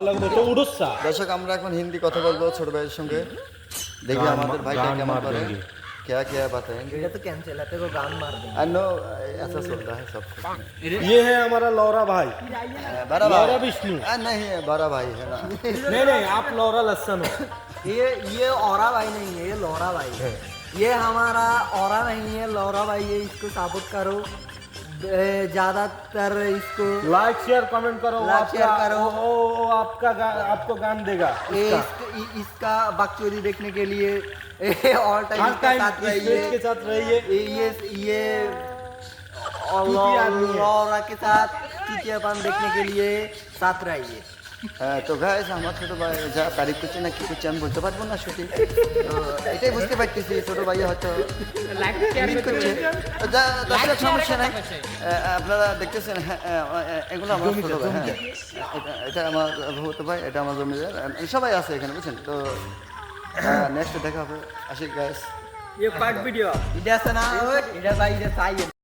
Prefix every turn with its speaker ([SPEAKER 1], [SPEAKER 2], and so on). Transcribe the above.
[SPEAKER 1] दर्शक আমরা এখন হিন্দি কথা বলবো ছোট ভাইয়ের সঙ্গে দেখি আমাদের ভাইটা কেমন পারে क्या क्या बताएंगे
[SPEAKER 2] ये तो कैंसिल है तेरे को गान मार देंगे
[SPEAKER 1] आई नो ऐसा चलता है सब
[SPEAKER 3] ये है हमारा लौरा भाई
[SPEAKER 1] बड़ा
[SPEAKER 3] लौरा
[SPEAKER 1] भाई
[SPEAKER 3] विष्णु
[SPEAKER 1] नहीं है बड़ा भाई है ना
[SPEAKER 3] नहीं नहीं आप लौरा लस्सन हो
[SPEAKER 2] ये औरा भाई नहीं है ये लौरा भाई है ये हमारा औरा नहीं है लौरा भाई है इसको साबुत करो ज्यादातर इसको
[SPEAKER 3] लाइक शेयर कमेंट करो
[SPEAKER 2] लाइक शेयर करो
[SPEAKER 3] वो आपको गान देगा
[SPEAKER 2] इसका बकचोदी देखने के लिए ऑल टाइम
[SPEAKER 3] के साथ रहिए
[SPEAKER 2] ये लौरा के साथ चुतियापन देखने के लिए साथ रहिए
[SPEAKER 1] তো গাইস আমার ছোট ভাই যা তারিফ করছে না কি করছে আমি বলতে পারবো না সত্যি তো এটাই বুঝতে পারতেছি ছোট ভাই হয়তো মিট করছে তো দর্শক সমস্যা নাই আপনারা দেখতেছেন এগুলো আমার ছোট ভাই হ্যাঁ এটা আমার ভৌত ভাই এটা আমার জমিদার সবাই আছে এখানে বুঝছেন তো নেক্সট দেখা হবে আশিক গাইস
[SPEAKER 2] ये पार्ट वीडियो इधर से ना इधर भाई इधर से आइए